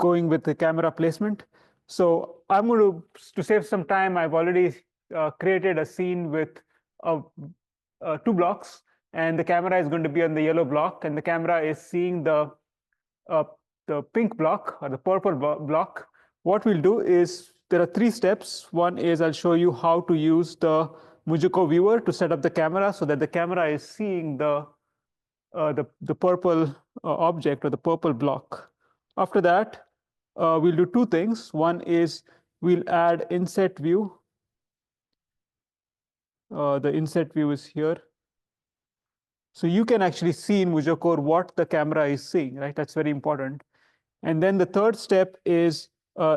going with the camera placement. So I'm going to save some time, I've already created a scene with 2 blocks, and the camera is going to be on the yellow block, and the camera is seeing the pink block or the purple block. What we'll do is there are 3 steps. One is I'll show you how to use the MuJoCo viewer to set up the camera so that the camera is seeing the purple object or the purple block. After that, we'll do 2 things. One is we'll add inset view. The inset view is here. So you can actually see in MuJoCo what the camera is seeing, right? That's very important. And then the third step is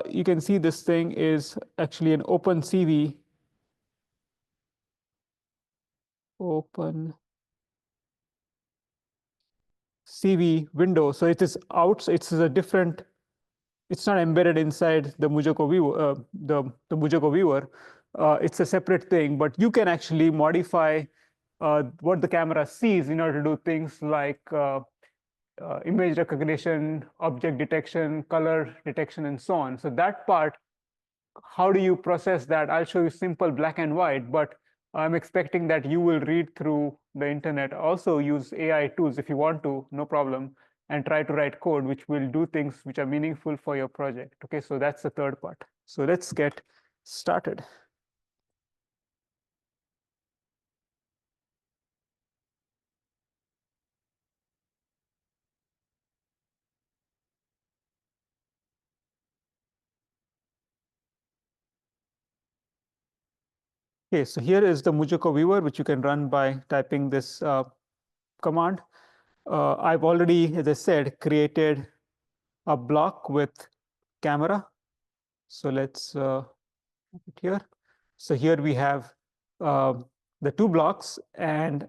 you can see this thing is actually an OpenCV. OpenCV window. So it is out. So it's a different. It's not embedded inside the MuJoCo viewer. The MuJoCo viewer. It's a separate thing, but you can actually modify what the camera sees in order to do things like image recognition, object detection, color detection, and so on. So that part, how do you process that? I'll show you simple black and white, but I'm expecting that you will read through the internet. Also use AI tools if you want to, no problem, and try to write code which will do things which are meaningful for your project. Okay, so that's the third part. So let's get started. Okay, so here is the MuJoCo viewer, which you can run by typing this command. I've already, as I said, created a block with camera. So let's put it here. So here we have the 2 blocks, and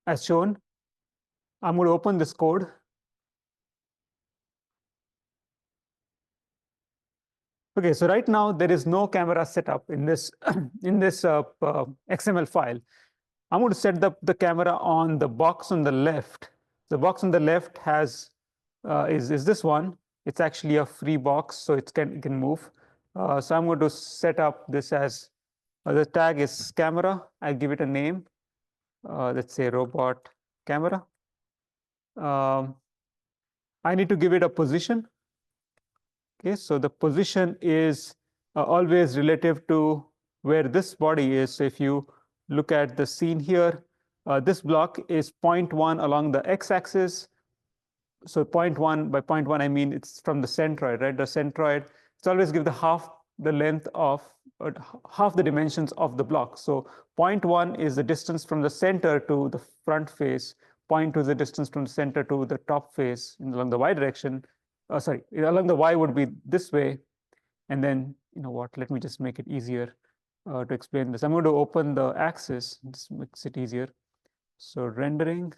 as shown, I'm going to open this code. Okay, so right now there is no camera setup in this XML file. I'm going to set the camera on the box on the left. The box on the left has is this one. It's actually a free box, so it can move. So I'm going to set up this as the tag is camera. I'll give it a name. Let's say robot camera. I need to give it a position. Okay, so the position is always relative to where this body is. So if you look at the scene here, this block is 0.1 along the x-axis. So 0.1, by 0.1, I mean it's from the centroid, right? The centroid, it's always give the half the length of, half the dimensions of the block. So 0.1 is the distance from the center to the front face. 0.2 is the distance from the center to the top face along the y direction. Sorry, along the y would be this way. And then, you know what, let me just make it easier to explain this. I'm going to open the axis. This makes it easier. So rendering,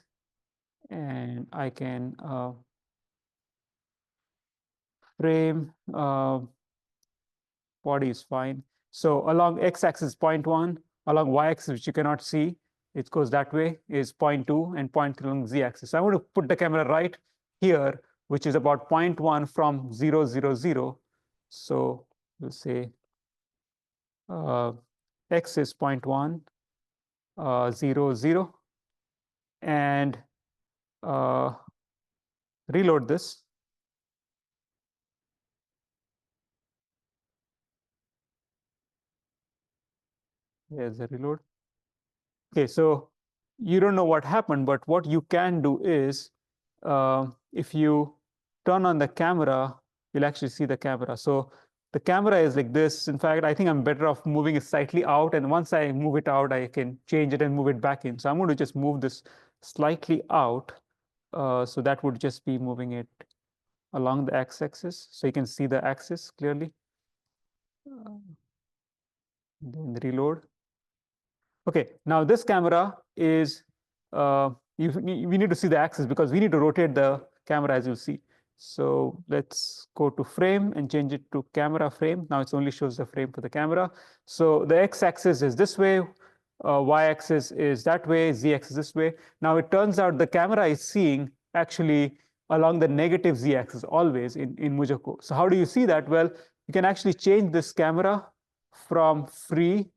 and I can frame, body is fine. So along x-axis 0.1, along y-axis, which you cannot see, it goes that way, is 0.2, and 0.3 along z-axis. So I'm going to put the camera right here, which is about 0.1 from 0, 0, 0. So we'll say x is 0.1, 0, 0, and reload this. Here's the reload. Okay, so you don't know what happened, but what you can do is if you turn on the camera, you'll actually see the camera. So the camera is like this. In fact, I think I'm better off moving it slightly out. And once I move it out, I can change it and move it back in. So I'm going to just move this slightly out. So that would just be moving it along the x-axis. So you can see the axis clearly. Then reload. Okay, now this camera is, we need to see the axis because we need to rotate the camera, as you'll see. So let's go to frame and change it to camera frame. Now it only shows the frame for the camera. So the x-axis is this way, y-axis is that way, z-axis this way. Now it turns out the camera is seeing actually along the negative z-axis always in MuJoCo. So how do you see that? Well, you can actually change this camera from free,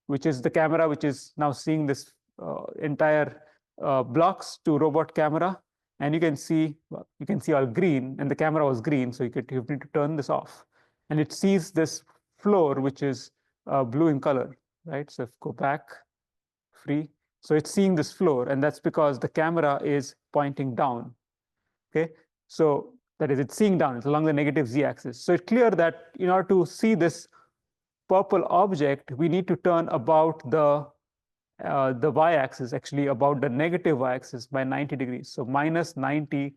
which is the camera which is now seeing this entire blocks, to robot camera, and you can see all green, and the camera was green, so you need to turn this off, and it sees this floor which is blue in color, right? So if go back, free, so it's seeing this floor, and that's because the camera is pointing down. Okay, so that is, it's seeing down, it's along the negative z-axis. So it's clear that in order to see this purple object, we need to turn about the y-axis, actually about the negative y-axis by 90 degrees. So minus 90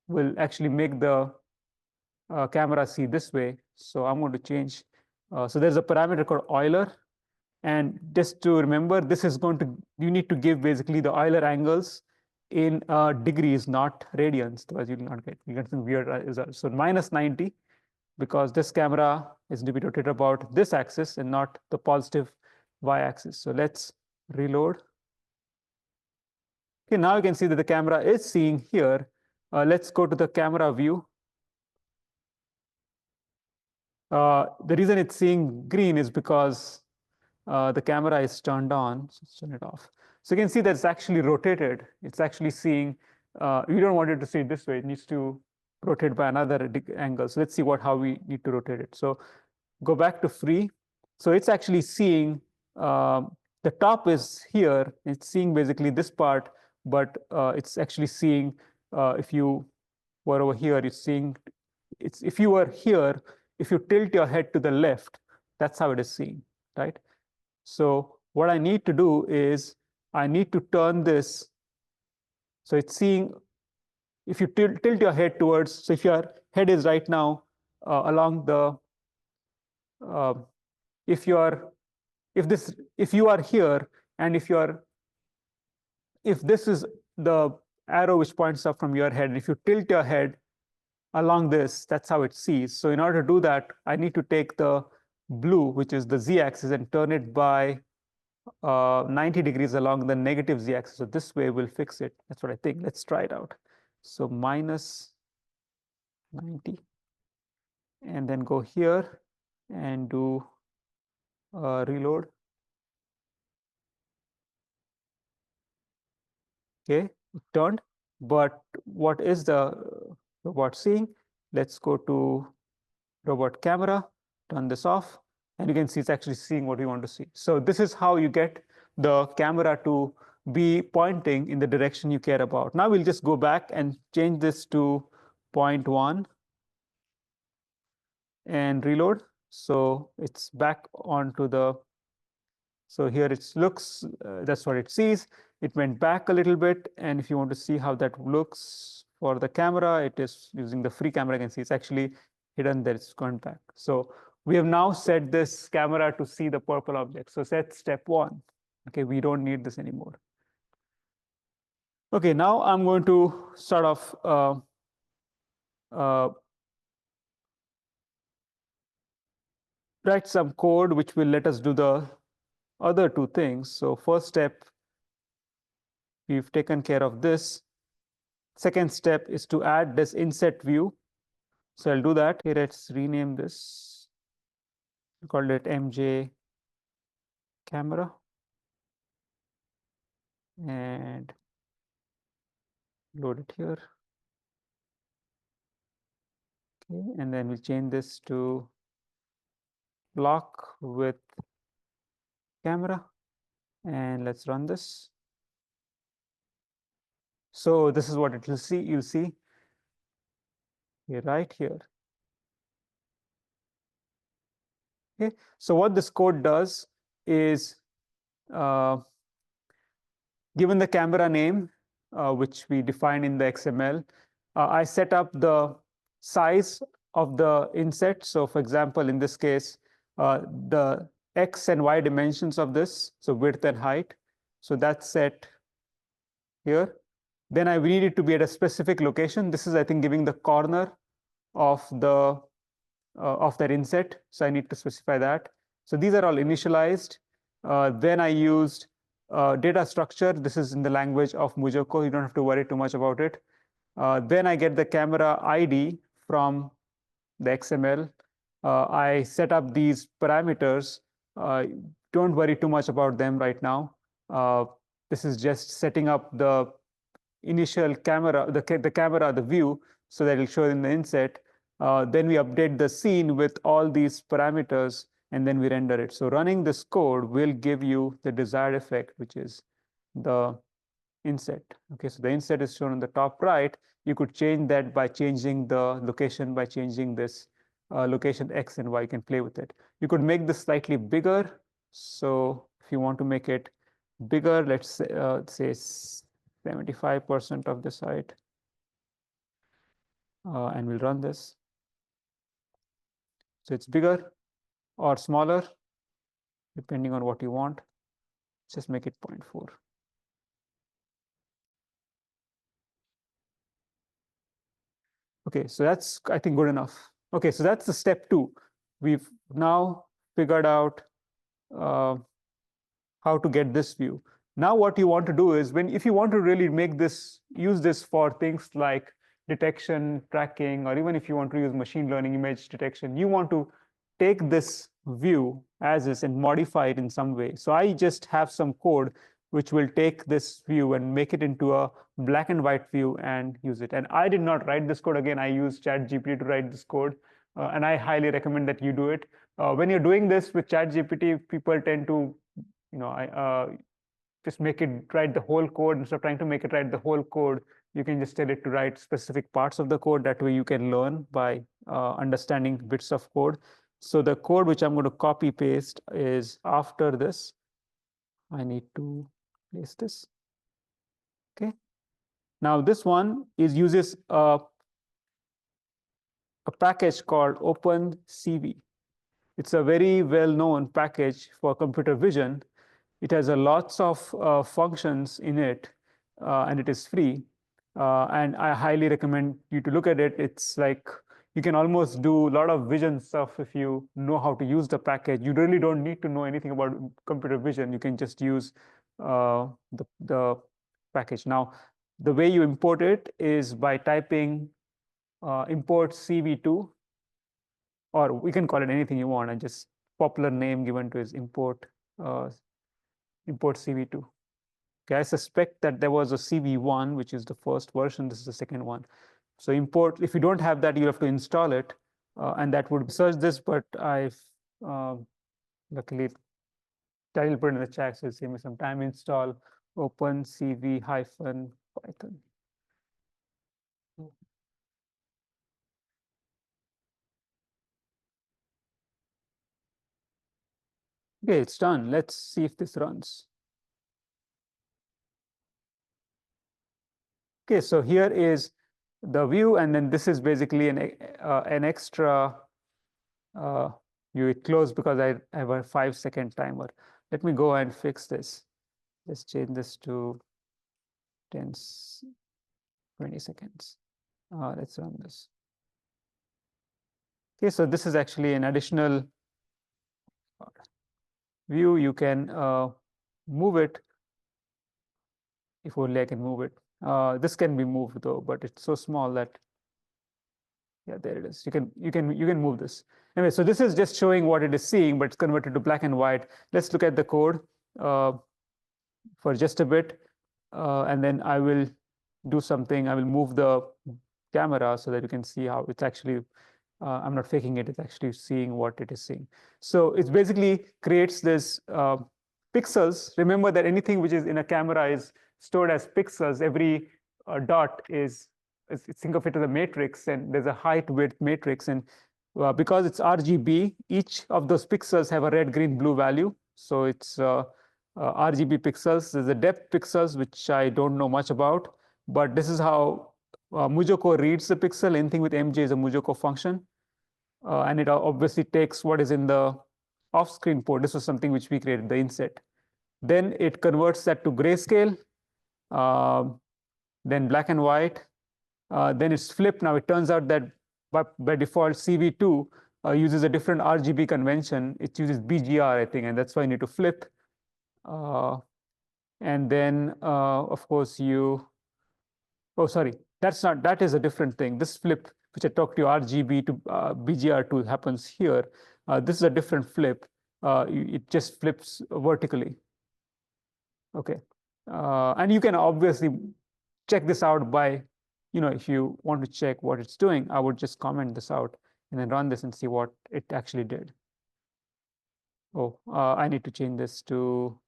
will actually make the camera see this way. So I'm going to change. So there's a parameter called Euler. And just to remember, this is going to, you need to give basically the Euler angles in degrees, not radians, otherwise you will not get, you get some weird results. So minus 90, because this camera is to be rotated about this axis and not the positive y-axis. So let's reload. Okay, now you can see that the camera is seeing here. Let's go to the camera view. The reason it's seeing green is because the camera is turned on. So let's turn it off. So you can see that it's actually rotated. It's actually seeing, you don't want it to see it this way. It needs to rotate by another angle. So let's see how we need to rotate it. So go back to free. So it's actually seeing, the top is here. It's seeing basically this part, but it's actually seeing, if you were over here, it's seeing, if you were here, if you tilt your head to the left, that's how it is seeing, right? So what I need to do is I need to turn this. So it's seeing, if you tilt your head towards, so if your head is right now along the, if you are here, and if this is the arrow which points up from your head, and if you tilt your head along this, that's how it sees. So in order to do that, I need to take the blue, which is the z-axis, and turn it by 90 degrees along the negative z-axis. So this way we'll fix it. That's what I think. Let's try it out. So minus 90, and then go here and do reload. Okay, it turned, but what is the robot seeing? Let's go to robot camera, turn this off, and you can see it's actually seeing what we want to see. So this is how you get the camera to be pointing in the direction you care about. Now we'll just go back and change this to 0.1 and reload. So it's back onto the, so here it looks, that's what it sees. It went back a little bit, and if you want to see how that looks for the camera, it is using the free camera. You can see it's actually hidden there, it's gone back. So we have now set this camera to see the purple object. So set step 1. Okay, we don't need this anymore. Okay, now I'm going to sort of write some code which will let us do the other two things. So first step, we've taken care of this. Second step is to add this inset view. So I'll do that. Here, let's rename this. We called it MJ camera. And load it here. Okay, and then we'll change this to block with camera. And let's run this. So this is what it will see. You'll see here, right here. Okay, so what this code does is, given the camera name, which we define in the XML, I set up the size of the inset. So for example, in this case, the X and Y dimensions of this, so width and height. So that's set here. Then we need it to be at a specific location. This is, I think, giving the corner of the of that inset. So I need to specify that. So these are all initialized. Then I used data structure. This is in the language of MuJoCo. You don't have to worry too much about it. Then I get the camera ID from the XML. I set up these parameters. Uh, don't worry too much about them right now. This is just setting up the initial camera, the camera, the view, so that it'll show in the inset. Then we update the scene with all these parameters, and then we render it. So running this code will give you the desired effect, which is the inset. Okay, so the inset is shown on the top right. You could change that by changing the location, by changing this location X and Y. You can play with it. You could make this slightly bigger. So if you want to make it bigger, let's say 75% of the site, and we'll run this. So it's bigger or smaller, depending on what you want. Just make it 0.4. Okay, so that's, I think, good enough. Okay, so that's the step 2. We've now figured out how to get this view. Now what you want to do is, if you want to really make this, use this for things like detection, tracking, or even if you want to use machine learning image detection, you want to take this view as is and modify it in some way. So I just have some code which will take this view and make it into a black and white view and use it. And I did not write this code. Again, I used ChatGPT to write this code, and I highly recommend that you do it. When you're doing this with ChatGPT, people tend to, just make it write the whole code. Instead of trying to make it write the whole code, you can just tell it to write specific parts of the code. That way you can learn by understanding bits of code. So the code which I'm going to copy paste is after this. I need to place this. Okay. Now this one uses a package called OpenCV. It's a very well-known package for computer vision. It has lots of functions in it, and it is free. And I highly recommend you to look at it. It's like you can almost do a lot of vision stuff if you know how to use the package. You really don't need to know anything about computer vision. You can just use the package. Now, the way you import it is by typing import CV2, or we can call it anything you want. And just popular name given to is import CV2. Okay, I suspect that there was a CV1, which is the first version. This is the second one. So import, if you don't have that, you have to install it. And that would search this, but I've luckily, I will put it in the chat, so it'll save me some time. Install OpenCV-Python. Okay, it's done. Let's see if this runs. Okay, so here is the view, and then this is basically an extra view. It closed because I have a 5-second timer. Let me go and fix this. Let's change this to 20 seconds. Let's run this. Okay, so this is actually an additional view. You can move it. If only I can move it. This can be moved though, but it's so small that, yeah, there it is. You can move this. Anyway, so this is just showing what it is seeing, but it's converted to black and white. Let's look at the code for just a bit, and then I will do something. I will move the camera so that you can see how it's actually. I'm not faking it. It's actually seeing what it is seeing. So it basically creates this pixels. Remember that anything which is in a camera is stored as pixels. Every dot is, think of it as a matrix, and there's a height width matrix. And because it's RGB, each of those pixels have a red, green, blue value. So it's RGB pixels. There's a depth pixels, which I don't know much about, but this is how MuJoCo reads the pixel. Anything with MJ is a MuJoCo function. And it obviously takes what is in the off-screen port. This was something which we created, the inset. Then it converts that to grayscale, then black and white. Then it's flipped. Now it turns out that by default, CV2 uses a different RGB convention. It uses BGR, I think, and that's why you need to flip. And then, of course, oh, sorry, that is a different thing. This flip, which I talked to you, RGB to BGR2 happens here. This is a different flip. It just flips vertically. Okay. And you can obviously check this out by, if you want to check what it's doing, I would just comment this out and then run this and see what it actually did. Oh, I need to change this to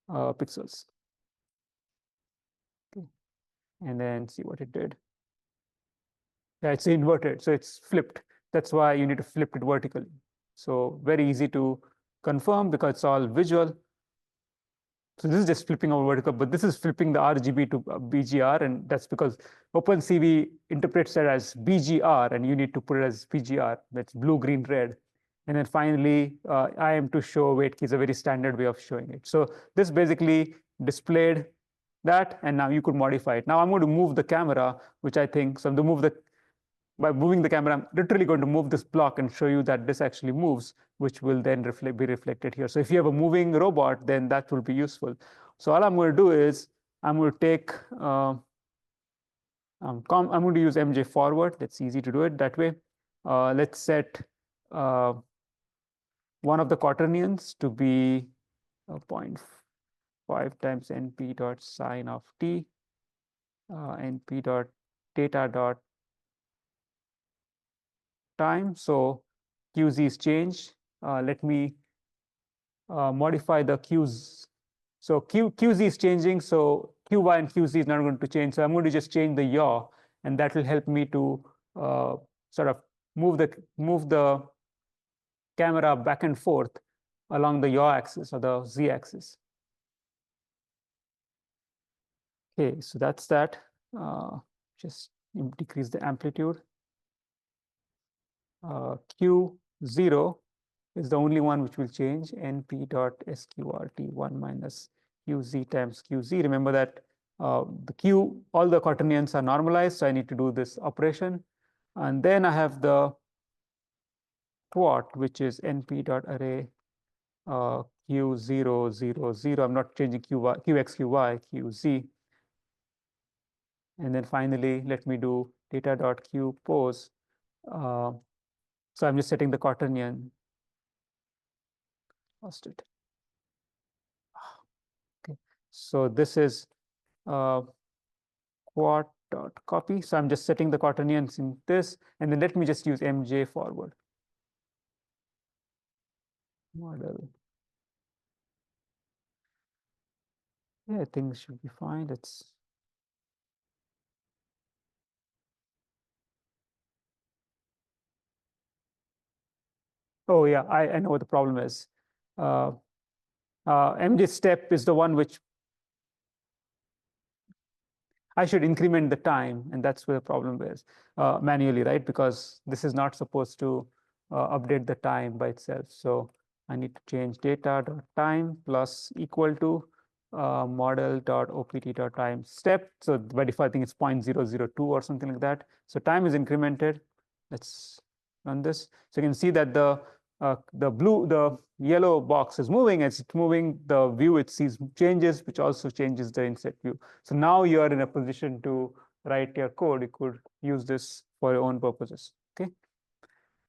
pixels. Okay. And then see what it did. Yeah, it's inverted, so it's flipped. That's why you need to flip it vertically. So very easy to confirm because it's all visual. So this is just flipping over vertical, but this is flipping the RGB to BGR, and that's because OpenCV interprets that as BGR, and you need to put it as BGR. That's blue, green, red. And then finally, IM to show weight key is a very standard way of showing it. So this basically displayed that, and now you could modify it. Now I'm going to move the camera, which I think, so I'm going to move by moving the camera, I'm literally going to move this block and show you that this actually moves, which will then be reflected here. So if you have a moving robot, then that will be useful. So all I'm going to do is I'm going to take, I'm going to use MJ forward. That's easy to do it that way. Let's set one of the quaternions to be 0.5 times np dot sine of t, np dot data dot time. So QZ is changed. Let me modify the Qs. So QZ is changing, so QY and QZ is not going to change. So I'm going to just change the yaw, and that will help me to sort of move the camera back and forth along the yaw axis or the Z axis. Okay, so that's that. Just decrease the amplitude. Q0 is the only one which will change. NP dot SQRT 1 minus QZ times QZ. Remember that all the quaternions are normalized, so I need to do this operation. And then I have the quat, which is NP dot array Q0, 0, 0. I'm not changing QX, QY, QZ. And then finally, let me do data dot Q pose. So I'm just setting the quaternion. Lost it. Okay. So this is quat dot copy. So I'm just setting the quaternions in this, and then let me just use MJ forward. Model. Yeah, things should be fine. Let's. Oh yeah, I know what the problem is. MJ step is the one which I should increment the time, and that's where the problem is manually, right? Because this is not supposed to update the time by itself. So I need to change data.time plus equal to model.opt.time step. So by default, I think it's 0.002 or something like that. So time is incremented. Let's run this. So you can see that the yellow box is moving. As it's moving, the view it sees changes, which also changes the inset view. So now you are in a position to write your code. You could use this for your own purposes.